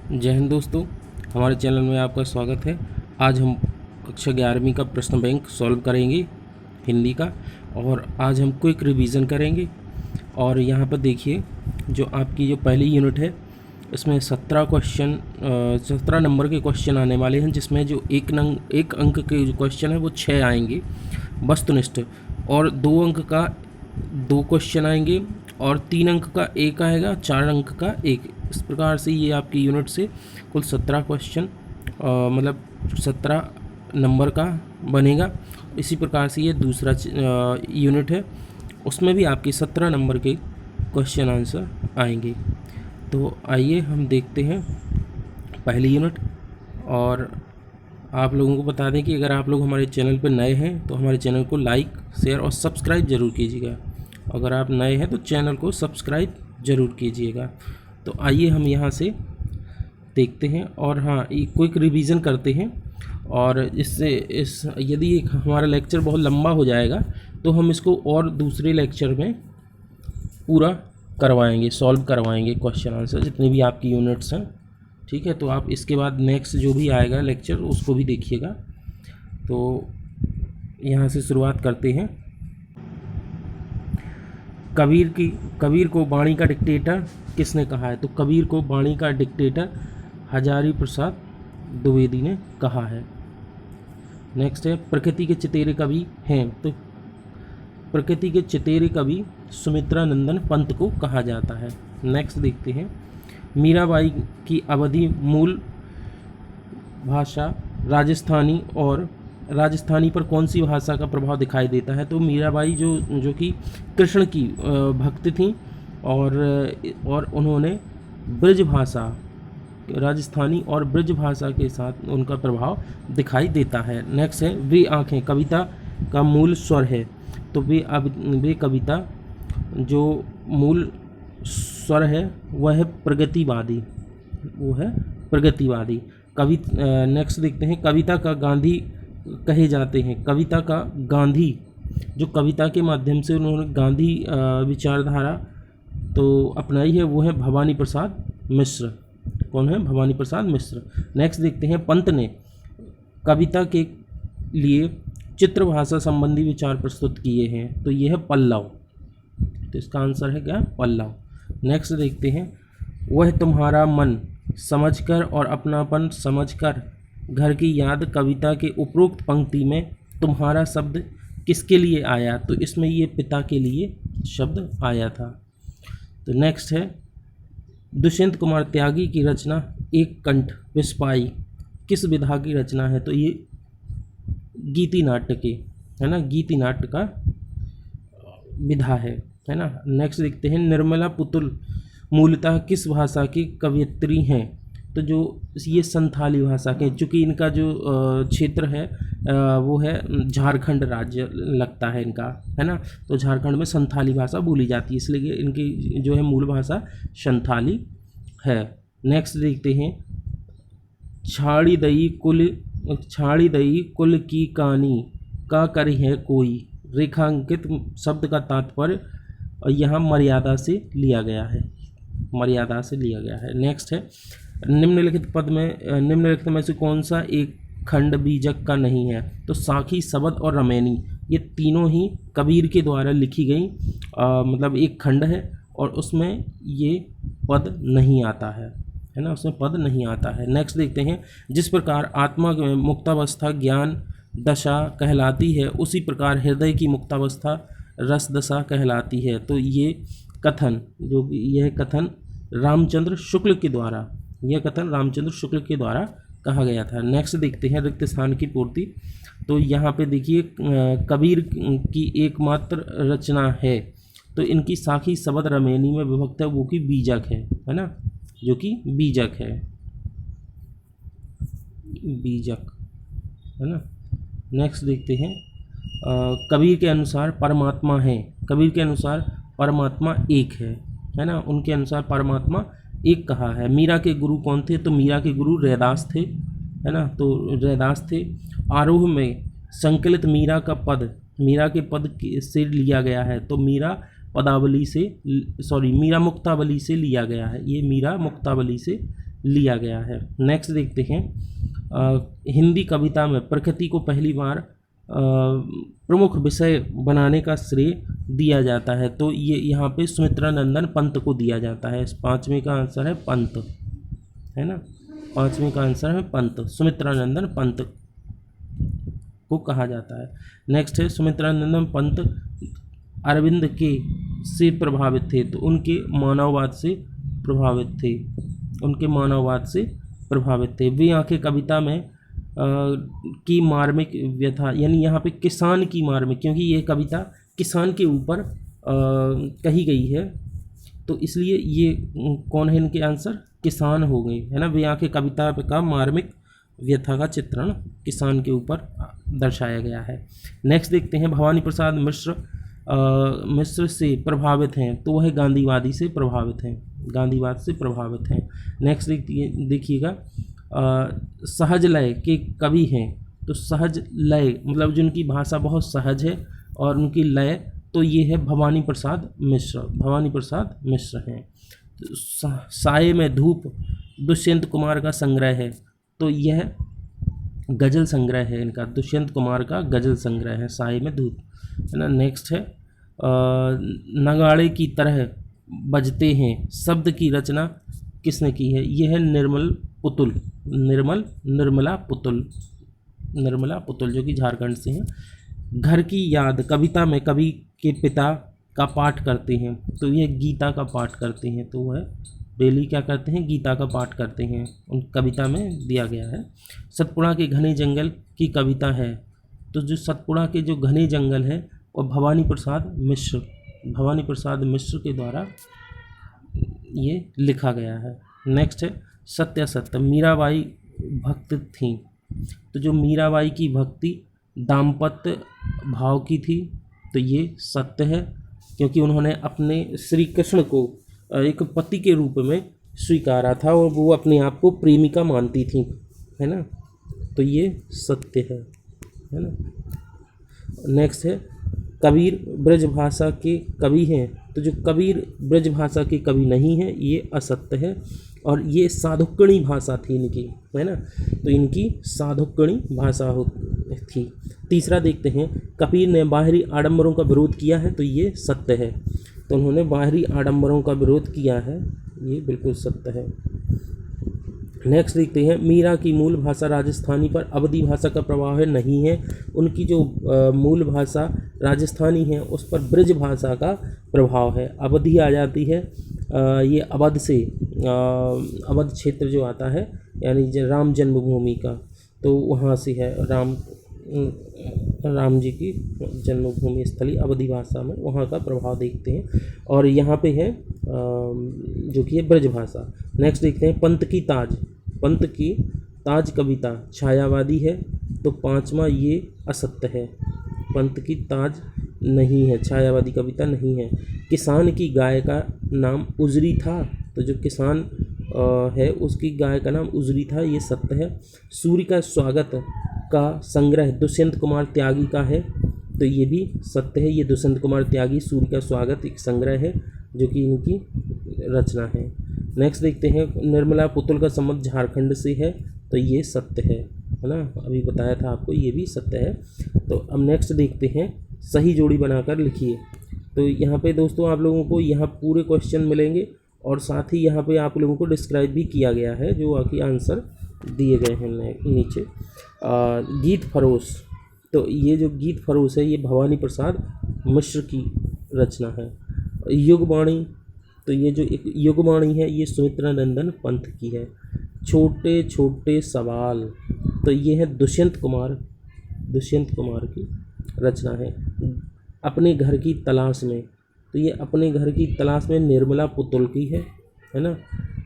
जय हिंद दोस्तों, हमारे चैनल में आपका स्वागत है। आज हम कक्षा 11वीं का प्रश्न बैंक सॉल्व करेंगे हिंदी का, और आज हम क्विक रिवीजन करेंगे। और यहाँ पर देखिए, जो आपकी जो पहली यूनिट है इसमें 17 नंबर के क्वेश्चन आने वाले हैं, जिसमें जो एक अंक के जो क्वेश्चन है वो 6 आएंगे वस्तुनिष्ठ, और 2 अंक का 2 क्वेश्चन आएंगे, और 3 अंक का 1 आएगा, 4 अंक का 1। इस प्रकार से ये आपकी यूनिट से कुल 17 क्वेश्चन मतलब 17 नंबर का बनेगा। इसी प्रकार से ये दूसरा यूनिट है, उसमें भी आपके 17 नंबर के क्वेश्चन आंसर आएंगे। तो आइए हम देखते हैं पहली यूनिट। और आप लोगों को बता दें कि अगर आप लोग हमारे चैनल पर नए हैं तो हमारे चैनल को लाइक, शेयर और सब्सक्राइब ज़रूर कीजिएगा। अगर आप नए हैं तो चैनल को सब्सक्राइब ज़रूर कीजिएगा। तो आइए हम यहाँ से देखते हैं, और हाँ, ये क्विक रिवीजन करते हैं। और यदि एक हमारा लेक्चर बहुत लंबा हो जाएगा तो हम इसको और दूसरे लेक्चर में पूरा करवाएंगे, सॉल्व करवाएंगे क्वेश्चन आंसर, जितनी भी आपकी यूनिट्स हैं। ठीक है, तो आप इसके बाद नेक्स्ट जो भी आएगा लेक्चर उसको भी देखिएगा। तो यहाँ से शुरुआत करते हैं। कबीर को वाणी का डिक्टेटर किसने कहा है? तो कबीर को वाणी का डिक्टेटर हजारी प्रसाद द्विवेदी ने कहा है। नेक्स्ट है, प्रकृति के चतेरे कवि हैं? तो प्रकृति के चतेरे कवि सुमित्रा नंदन पंत को कहा जाता है। नेक्स्ट देखते हैं, मीराबाई की अवधी मूल भाषा राजस्थानी पर कौन सी भाषा का प्रभाव दिखाई देता है? तो मीराबाई जो कि कृष्ण की भक्त थी, और उन्होंने ब्रज भाषा, राजस्थानी और ब्रज भाषा के साथ उनका प्रभाव दिखाई देता है। नेक्स्ट है, वे आँखें कविता का मूल स्वर है? तो वे कविता जो मूल स्वर है वह है प्रगतिवादी, नेक्स्ट देखते हैं, कविता का गांधी कहे जाते हैं? कविता का गांधी, जो कविता के माध्यम से उन्होंने गांधी विचारधारा तो अपनाई है, वो है भवानी प्रसाद मिश्र। कौन है? भवानी प्रसाद मिश्र। नेक्स्ट देखते हैं, पंत ने कविता के लिए चित्रभाषा संबंधी विचार प्रस्तुत किए हैं? तो ये है पल्लव। तो इसका आंसर है क्या? पल्लव। नेक्स्ट देखते हैं, वह तुम्हारा मन समझकर और अपनापन समझकर घर की याद कविता के उपरोक्त पंक्ति में तुम्हारा शब्द किसके लिए आया? तो इसमें ये पिता के लिए शब्द आया था। तो नेक्स्ट है, दुष्यंत कुमार त्यागी की रचना एक कंठ विस्पाई किस विधा की रचना है? तो ये गीति नाट्य की है ना, गीति नाट्य का विधा है ना। नेक्स्ट देखते हैं, निर्मला पुतुल मूलतः किस भाषा की कवयित्री हैं? तो जो ये संथाली भाषा के, चूँकि इनका जो क्षेत्र है वो है झारखंड राज्य लगता है इनका, है ना। तो झारखंड में संथाली भाषा बोली जाती है, इसलिए इनकी जो है मूल भाषा संथाली है। नेक्स्ट देखते हैं, छाड़ी दई कुल की कहानी का करी है कोई? रेखांकित शब्द का तात्पर्य यहाँ मर्यादा से लिया गया है, नेक्स्ट है, निम्नलिखित में से कौन सा एक खंड बीजक का नहीं है? तो साखी, शबद और रमैनी, ये तीनों ही कबीर के द्वारा लिखी गई मतलब एक खंड है, और उसमें ये पद नहीं आता है ना, उसमें पद नहीं आता है। नेक्स्ट देखते हैं, जिस प्रकार आत्मा में मुक्तावस्था ज्ञान दशा कहलाती है, उसी प्रकार हृदय की मुक्तावस्था रस दशा कहलाती है। तो यह कथन रामचंद्र शुक्ल के द्वारा कहा गया था। नेक्स्ट देखते हैं, रिक्त स्थान की पूर्ति। तो यहाँ पे देखिए, कबीर की एकमात्र रचना है, तो इनकी साखी, शबद, रमैनी में विभक्त है, वो कि बीजक है ना, जो कि बीजक है ना। नेक्स्ट देखते हैं, कबीर के अनुसार परमात्मा एक है ना, उनके अनुसार परमात्मा एक कहा है। मीरा के गुरु कौन थे? तो मीरा के गुरु रैदास थे, है ना, तो रैदास थे। आरोह में संकलित मीरा के पद से लिया गया है, तो मीरा मुक्तावली से लिया गया है, ये मीरा मुक्तावली से लिया गया है। नेक्स्ट देखते हैं हिंदी कविता में प्रकृति को पहली बार प्रमुख विषय बनाने का श्रेय दिया जाता है, तो ये यहाँ पे सुमित्रा नंदन पंत को दिया जाता है। पाँचवें का आंसर है पंत, है ना, पाँचवें का आंसर है पंत, सुमित्रा नंदन पंत को कहा जाता है। नेक्स्ट है सुमित्रा नंदन पंत अरविंद के से प्रभावित थे, तो उनके मानववाद से प्रभावित थे, उनके मानववाद से प्रभावित थे। वे आंखें कविता में की मार्मिक व्यथा, यानी यहाँ पे किसान की मार्मिक, क्योंकि ये कविता किसान के ऊपर कही गई है, तो इसलिए ये कौन है इनके आंसर, किसान हो गए, है ना। वे आंखें कविता का मार्मिक व्यथा का चित्रण किसान के ऊपर दर्शाया गया है। नेक्स्ट देखते हैं भवानी प्रसाद मिश्र से प्रभावित हैं, तो वह गांधीवादी से प्रभावित हैं, गांधीवाद से प्रभावित हैं। नेक्स्ट देखिएगा सहज लय के कवि हैं, तो सहज लय मतलब जिनकी भाषा बहुत सहज है और उनकी लय, तो ये है भवानी प्रसाद मिश्र, भवानी प्रसाद मिश्र हैं। तो साये में धूप दुष्यंत कुमार का संग्रह है, तो यह गज़ल संग्रह है इनका, दुष्यंत कुमार का गज़ल संग्रह है साये में धूप, है ना। नेक्स्ट है नगाड़े की तरह बजते हैं शब्द की रचना किसने की है, यह है निर्मला पुतुल जो कि झारखंड से हैं। घर की याद कविता में कवि के पिता का पाठ करते हैं, तो यह गीता का पाठ करते हैं, तो वह डेली क्या करते हैं, गीता का पाठ करते हैं, उन कविता में दिया गया है। सतपुड़ा के घने जंगल की कविता है, तो जो सतपुड़ा के जो घने जंगल है वो भवानी प्रसाद मिश्र के द्वारा ये लिखा गया है। नेक्स्ट है सत्यासत्य, मीराबाई भक्त थी, तो जो मीराबाई की भक्ति दाम्पत्य भाव की थी, तो ये सत्य है, क्योंकि उन्होंने अपने श्री कृष्ण को एक पति के रूप में स्वीकारा था और वो अपने आप को प्रेमिका मानती थी, है ना, तो ये सत्य है ना। नेक्स्ट है कबीर ब्रजभाषा के कवि हैं, तो जो कबीर ब्रजभाषा के कवि नहीं हैं ये असत्य है, और ये साधुकणी भाषा थी इनकी, है ना, तो इनकी साधुकणी भाषा थी। तीसरा देखते हैं कबीर ने बाहरी आडंबरों का विरोध किया है, तो ये सत्य है, तो उन्होंने बाहरी आडंबरों का विरोध किया है, ये बिल्कुल सत्य है। नेक्स्ट देखते हैं मीरा की मूल भाषा राजस्थानी पर अवधी भाषा का प्रभाव है, नहीं है, उनकी जो मूल भाषा राजस्थानी है उस पर ब्रज भाषा का प्रभाव है। अवधी आ जाती है ये अवध से, अवध क्षेत्र जो आता है यानी राम जन्मभूमि का, तो वहाँ से है, राम जी की जन्मभूमि स्थली अवधी भाषा में, वहाँ का प्रभाव देखते हैं, और यहाँ पे है जो कि है ब्रज भाषा। नेक्स्ट देखते हैं पंत की ताज कविता छायावादी है, तो पांचवा ये असत्य है, पंत की ताज नहीं है, छायावादी कविता नहीं है। किसान की गाय का नाम उजरी था, तो जो किसान है उसकी गाय का नाम उजरी था, ये सत्य है। सूर्य का स्वागत का संग्रह दुष्यंत कुमार त्यागी का है, तो ये भी सत्य है, ये दुष्यंत कुमार त्यागी सूर्य का स्वागत एक संग्रह है जो कि इनकी रचना है। नेक्स्ट देखते हैं निर्मला पुतुल का संबंध झारखंड से है, तो ये सत्य है ना, अभी बताया था आपको, ये भी सत्य है। तो अब नेक्स्ट देखते हैं सही जोड़ी बनाकर लिखिए। तो यहाँ पे दोस्तों आप लोगों को यहाँ पूरे क्वेश्चन मिलेंगे और साथ ही यहाँ पे आप लोगों को डिस्क्राइब भी किया गया है, जो बाकी आंसर दिए गए हैं नीचे। गीत फरोश, तो ये जो गीत फरोश है ये भवानी प्रसाद मिश्र की रचना है। युगवाणी, तो ये जो एक युगवाणी है ये सुमित्रा नंदन पंत की है। छोटे छोटे सवाल, तो ये है दुष्यंत कुमार की रचना है। अपने घर की तलाश में, तो ये अपने घर की तलाश में निर्मला पुतुल की है ना।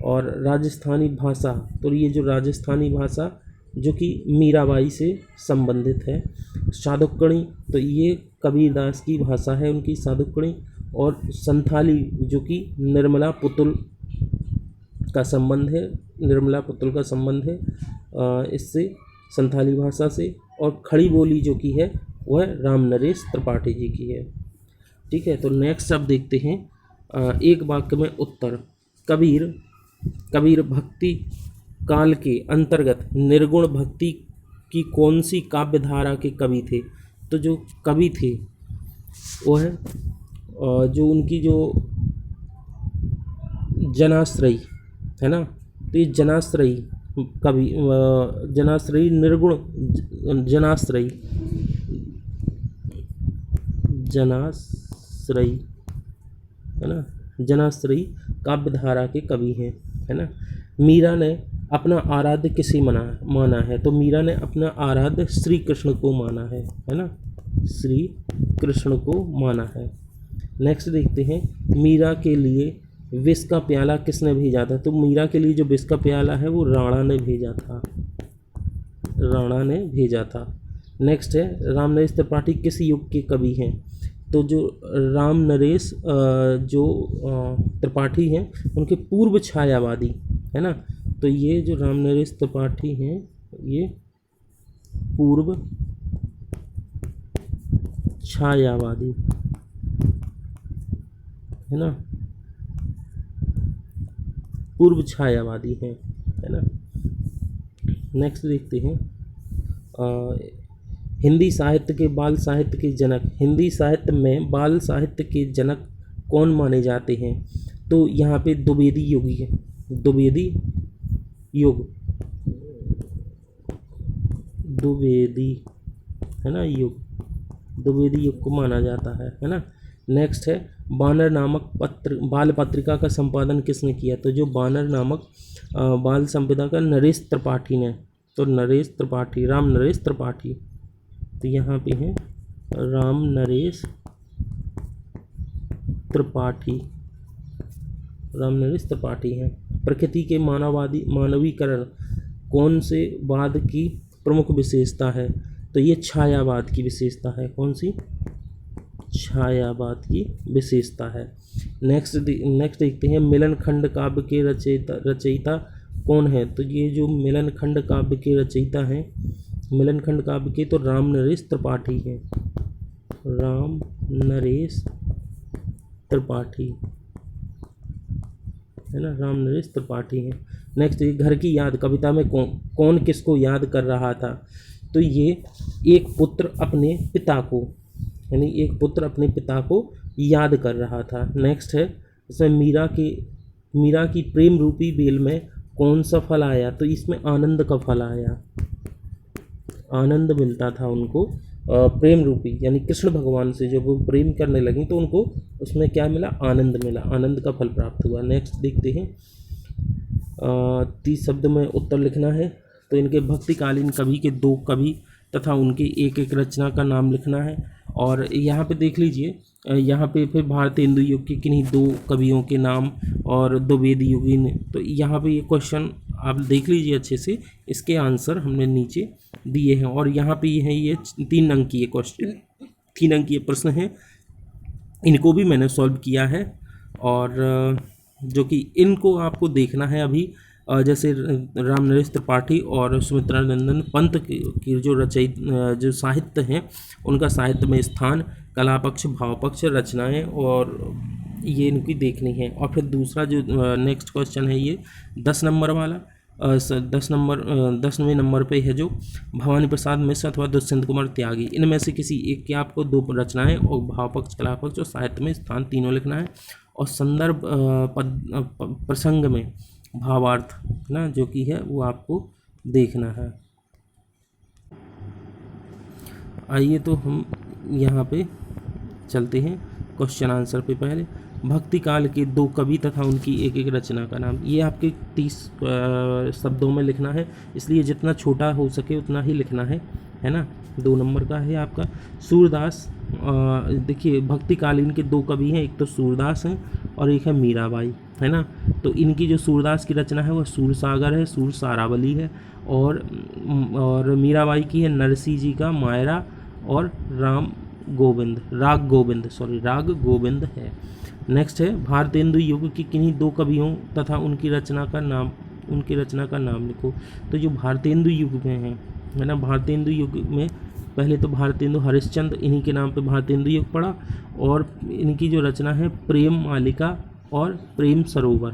और राजस्थानी भाषा, तो ये जो राजस्थानी भाषा जो कि मीराबाई से संबंधित है। साधुकणी, तो ये कबीरदास की भाषा है उनकी साधुकणी। और संथाली जो कि निर्मला पुतुल का संबंध है, इससे संथाली भाषा से। और खड़ी बोली जो कि है वह राम नरेश त्रिपाठी जी की है। ठीक है, तो नेक्स्ट अब देखते हैं एक वाक्य में उत्तर। कबीर भक्ति काल के अंतर्गत निर्गुण भक्ति की कौन सी काव्य धारा के कवि थे? तो जो कवि थे वो है जो उनकी जो जनाश्रयी है ना, तो ये जनाश्रयी कवि जनाश्रयी निर्गुण जनाश्रयी जनाश्रयी है ना, जनाश्रयी काव्य धारा के कवि हैं, है ना। मीरा ने अपना आराध्य किसे माना है? तो मीरा ने अपना आराध्य श्री कृष्ण को माना है ना, श्री कृष्ण को माना है। नेक्स्ट देखते हैं, मीरा के लिए विष का प्याला किसने भेजा था? तो मीरा के लिए जो विष का प्याला है वो राणा ने भेजा था, राणा ने भेजा था। नेक्स्ट है, राम नरेश त्रिपाठी किस युग के कवि हैं? तो जो राम नरेश जो त्रिपाठी हैं उनके पूर्व छायावादी है ना, तो ये जो राम नरेश त्रिपाठी हैं ये पूर्व छायावादी है ना, पूर्व छायावादी हैं, है ना। नेक्स्ट देखते हैं, हिंदी साहित्य के बाल साहित्य के जनक, हिंदी साहित्य में बाल साहित्य के जनक कौन माने जाते हैं? तो यहाँ पे द्विवेदी युग है, द्विवेदी युग, द्विवेदी है ना युग, द्विवेदी युग को माना जाता है ना। नेक्स्ट है, बानर नामक बाल पत्रिका का संपादन किसने किया? तो जो बानर नामक बाल संपदा का नरेश त्रिपाठी ने, तो नरेश त्रिपाठी, राम नरेश त्रिपाठी, तो यहाँ पे है राम नरेश त्रिपाठी, राम नरेश त्रिपाठी हैं। प्रकृति के मानवीकरण कौन से वाद की प्रमुख विशेषता है? तो ये छायावाद की विशेषता है। कौन सी? छायावाद की विशेषता है। नेक्स्ट देखते हैं, मिलन खंड काव्य के रचयिता कौन है? तो ये जो मिलन खंड काव्य के रचयिता हैं, मिलन खंड काव्य के, तो राम नरेश त्रिपाठी हैं, राम नरेश त्रिपाठी है ना, राम नरेश त्रिपाठी हैं। नेक्स्ट, ये घर की याद कविता में कौन किसको याद कर रहा था? तो ये एक पुत्र अपने पिता को, यानी एक पुत्र अपने पिता को याद कर रहा था। नेक्स्ट है, इसमें मीरा की प्रेम रूपी बेल में कौन सा फल आया? तो इसमें आनंद का फल आया, आनंद मिलता था उनको प्रेम रूपी, यानी कृष्ण भगवान से जब वो प्रेम करने लगी तो उनको उसमें क्या मिला? आनंद मिला, आनंद का फल प्राप्त हुआ। नेक्स्ट देखते हैं, 30 शब्द में उत्तर लिखना है। तो इनके भक्तिकालीन कवि के 2 कवि तथा उनकी एक एक रचना का नाम लिखना है। और यहाँ पे देख लीजिए, यहाँ पे फिर भारतेंदु युग के किन्हीं 2 कवियों के नाम और द्विवेदी युगीन, तो यहाँ पे ये क्वेश्चन आप देख लीजिए अच्छे से, इसके आंसर हमने नीचे दिए हैं। और यहाँ पे ये 3 अंकीय क्वेश्चन, 3 अंकीय प्रश्न हैं, इनको भी मैंने सॉल्व किया है। और जो कि इनको आपको देखना है अभी, जैसे राम नरेश त्रिपाठी और सुमित्रा नंदन पंत की जो साहित्य हैं उनका साहित्य में स्थान, कला पक्ष, भाव पक्ष, रचनाएं, और ये इनकी देखनी है। और फिर दूसरा जो नेक्स्ट क्वेश्चन है ये 10 नंबर वाला, 10वें नंबर पे है जो भवानी प्रसाद मिश्र अथवा दुष्यंत कुमार त्यागी, इनमें से किसी एक की आपको 2 रचनाएं और भाव पक्ष, कला पक्ष और साहित्य में स्थान तीनों लिखना है। और संदर्भ प्रसंग में भावार्थ ना जो कि है वो आपको देखना है। आइए तो हम यहाँ पे चलते हैं क्वेश्चन आंसर पे। पहले, भक्ति काल के 2 कवि तथा उनकी एक एक रचना का नाम, ये आपके 30 शब्दों में लिखना है, इसलिए जितना छोटा हो सके उतना ही लिखना है ना। 2 नंबर का है आपका सूरदास। देखिए, भक्तिकालीन के 2 कवि हैं, एक तो सूरदास हैं और एक है मीराबाई, है ना। तो इनकी जो सूरदास की रचना है वो सूरसागर है, सूरसारावली है, और मीराबाई की है नरसिंह जी का मायरा और राग गोविंद है। नेक्स्ट है, भारतेंदु युग की किन्हीं 2 कवियों तथा उनकी रचना का नाम लिखो। तो जो भारतेंदु युग में है ना, भारतेंदु युग में पहले तो भारतेंदु हरिश्चंद्र, इन्हीं के नाम पे भारतेंदु युग पड़ा, और इनकी जो रचना है प्रेम मालिका और प्रेम सरोवर,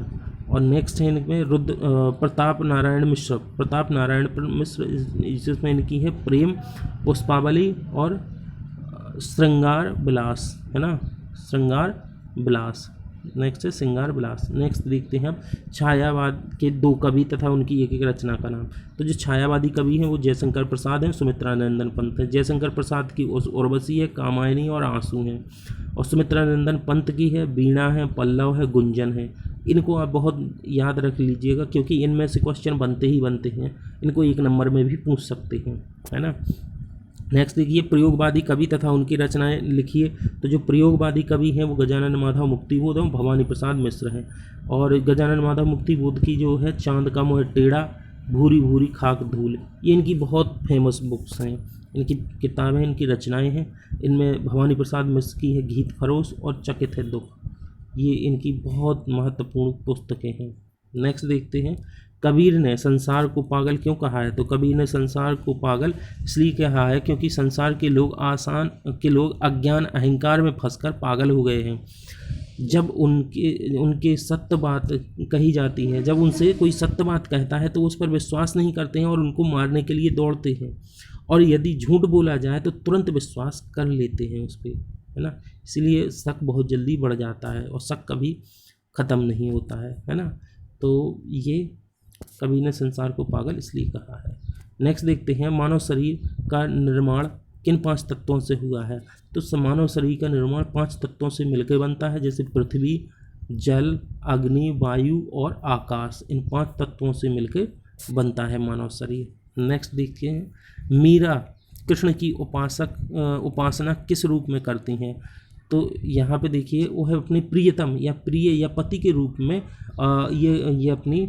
और नेक्स्ट है इनमें प्रताप नारायण मिश्र। प्रताप नारायण मिश्र इसमें इनकी है प्रेम पुष्पावली और श्रृंगार विलास, है ना, श्रृंगार विलास। नेक्स्ट है श्रृंगार विलास। नेक्स्ट देखते हैं हम छायावाद के 2 कवि तथा उनकी एक एक रचना का नाम। तो जो छायावादी कवि हैं वो जयशंकर प्रसाद हैं, सुमित्रानंदन पंत हैं। जयशंकर प्रसाद की उर्वशी है, कामायनी और आंसू हैं, और सुमित्रानंदन पंत की है वीणा है, पल्लव है, गुंजन है। इनको आप बहुत याद रख लीजिएगा क्योंकि इनमें से क्वेश्चन बनते ही बनते हैं, इनको 1 नंबर में भी पूछ सकते हैं, है ना। नेक्स्ट देखिए प्रयोगवादी कवि तथा उनकी रचनाएं लिखिए। तो जो प्रयोगवादी कवि हैं वो गजानन माधव मुक्तिबोध और भवानी प्रसाद मिश्र हैं। और गजानन माधव मुक्तिबोध की जो है चांद का मुँह टेढ़ा, भूरी भूरी खाक धूल, ये इनकी बहुत फेमस बुक्स हैं, इनकी किताबें, इनकी रचनाएं हैं। इनमें भवानी प्रसाद मिश्र की है गीत फरोश और चकित है दुख, ये इनकी बहुत महत्वपूर्ण पुस्तकें हैं। नेक्स्ट देखते हैं कबीर ने संसार को पागल क्यों कहा है। तो कबीर ने संसार को पागल इसलिए कहा है क्योंकि संसार के लोग अज्ञान अहंकार में फंसकर पागल हो गए हैं। जब उनके सत्य बात कही जाती है, जब उनसे कोई सत्य बात कहता है तो उस पर विश्वास नहीं करते हैं और उनको मारने के लिए दौड़ते हैं, और यदि झूठ बोला जाए तो तुरंत विश्वास कर लेते हैं उस पर, है ना। इसलिए शक बहुत जल्दी बढ़ जाता है और शक कभी ख़त्म नहीं होता है ना। तो ये कबीर ने संसार को पागल इसलिए कहा है। नेक्स्ट देखते हैं मानव शरीर का निर्माण किन 5 तत्वों से हुआ है। तो मानव शरीर का निर्माण 5 तत्वों से मिलकर बनता है, जैसे पृथ्वी, जल, अग्नि, वायु और आकाश। इन 5 तत्वों से मिलकर बनता है मानव शरीर। नेक्स्ट देखते हैं मीरा कृष्ण की उपासना किस रूप में करती हैं। तो यहाँ पे देखिए वो है अपने प्रियतम या प्रिय या पति के रूप में ये अपनी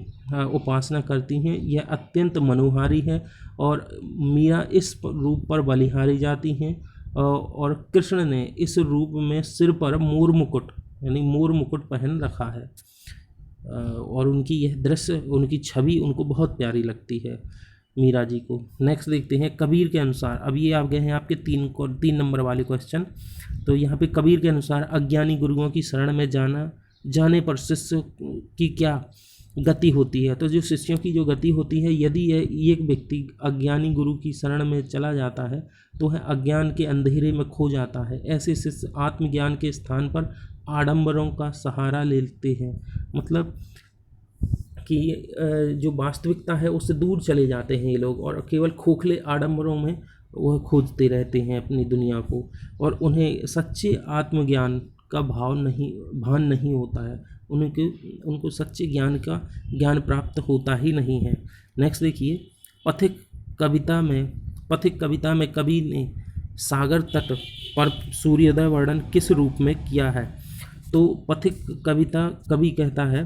उपासना करती हैं। यह अत्यंत मनोहारी है और मीरा इस रूप पर बलिहारी जाती हैं। और कृष्ण ने इस रूप में सिर पर मोर मुकुट यानी मोर मुकुट पहन रखा है, और उनकी यह दृश्य, उनकी छवि उनको बहुत प्यारी लगती है मीरा जी को। नेक्स्ट देखते हैं कबीर के अनुसार, अब ये आ गए हैं आपके 3 नंबर वाले क्वेश्चन। तो यहाँ पे कबीर के अनुसार अज्ञानी गुरुओं की शरण में जाने पर शिष्य की क्या गति होती है। तो जो शिष्यों की जो गति होती है, यदि एक व्यक्ति अज्ञानी गुरु की शरण में चला जाता है तो वह अज्ञान के अंधेरे में खो जाता है। ऐसे शिष्य आत्मज्ञान के स्थान पर आडंबरों का सहारा लेते हैं, मतलब कि जो वास्तविकता है उससे दूर चले जाते हैं ये लोग, और केवल खोखले आडंबरों में वह खोजते रहते हैं अपनी दुनिया को, और उन्हें सच्चे आत्मज्ञान का भान नहीं होता है। उनको सच्चे ज्ञान प्राप्त होता ही नहीं है। नेक्स्ट देखिए पथिक कविता में कवि ने सागर तट पर सूर्योदय वर्णन किस रूप में किया है। तो पथिक कविता कवि कहता है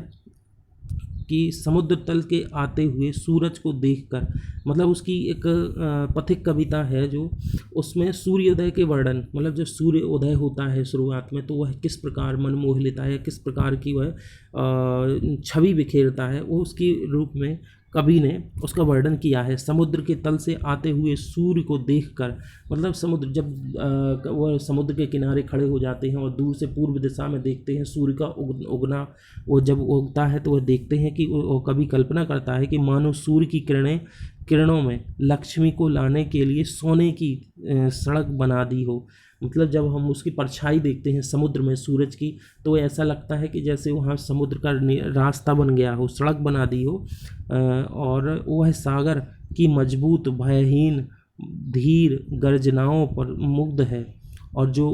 कि समुद्र तल के आते हुए सूरज को देखकर, मतलब उसकी एक पथिक कविता है जो उसमें सूर्योदय के वर्णन, मतलब जब सूर्य उदय होता है शुरुआत में तो वह किस प्रकार मन मोह लेता है, किस प्रकार की वह छवि बिखेरता है, वो उसकी रूप में कवि ने उसका वर्णन किया है। समुद्र के तल से आते हुए सूर्य को देखकर, मतलब समुद्र जब वह समुद्र के किनारे खड़े हो जाते हैं और दूर से पूर्व दिशा में देखते हैं सूर्य का उगना, वो जब उगता है तो वह देखते हैं कि वो कवि कल्पना करता है कि मानो सूर्य की किरणों में लक्ष्मी को लाने के लिए सोने की सड़क बना दी हो। मतलब जब हम उसकी परछाई देखते हैं समुद्र में सूरज की, तो ऐसा लगता है कि जैसे वहाँ समुद्र का रास्ता बन गया हो, सड़क बना दी हो, और वह सागर की मजबूत भयहीन धीर गर्जनाओं पर मुग्ध है। और जो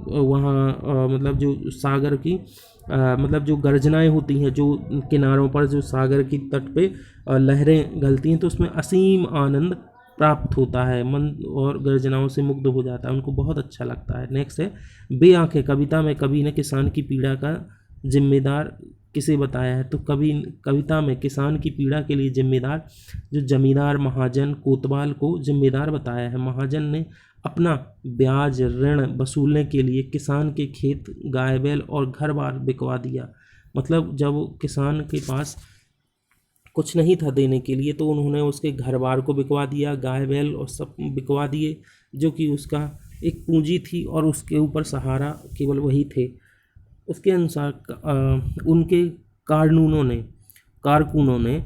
वहाँ मतलब जो सागर की मतलब जो गर्जनाएं होती हैं, जो किनारों पर जो सागर की तट पे लहरें गलती हैं, तो उसमें असीम आनंद प्राप्त होता है, मन और गर्जनाओं से मुग्ध हो जाता है, उनको बहुत अच्छा लगता है। नेक्स्ट है बेआंखें कविता में कवि ने किसान की पीड़ा का जिम्मेदार किसे बताया है। तो कविता में किसान की पीड़ा के लिए जिम्मेदार जो जमींदार महाजन कोतवाल को जिम्मेदार बताया है। महाजन ने अपना ब्याज ऋण वसूलने के लिए किसान के खेत, गाय बैल और घर बार बिकवा दिया। मतलब जब किसान के पास कुछ नहीं था देने के लिए तो उन्होंने उसके घर बार को बिकवा दिया, गाय बैल और सब बिकवा दिए, जो कि उसका एक पूंजी थी और उसके ऊपर सहारा केवल वही थे। उसके अनुसार उनके कारकुनों ने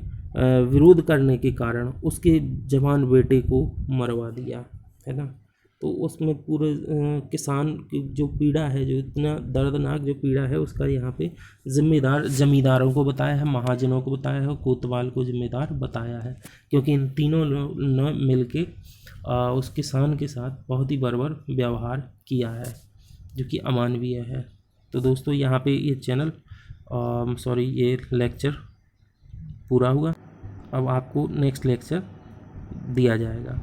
विरोध करने के कारण उसके जवान बेटे को मरवा दिया, है ना। तो उसमें पूरे किसान की जो पीड़ा है, जो इतना दर्दनाक जो पीड़ा है, उसका यहाँ पे जिम्मेदार जमींदारों को बताया है, महाजनों को बताया है, कोतवाल को जिम्मेदार बताया है, क्योंकि इन तीनों ने मिल के उस किसान के साथ बहुत ही बर्बर व्यवहार किया है, जो कि अमानवीय है। तो दोस्तों यहाँ पे ये चैनल ये लेक्चर पूरा हुआ। अब आपको नेक्स्ट लेक्चर दिया जाएगा।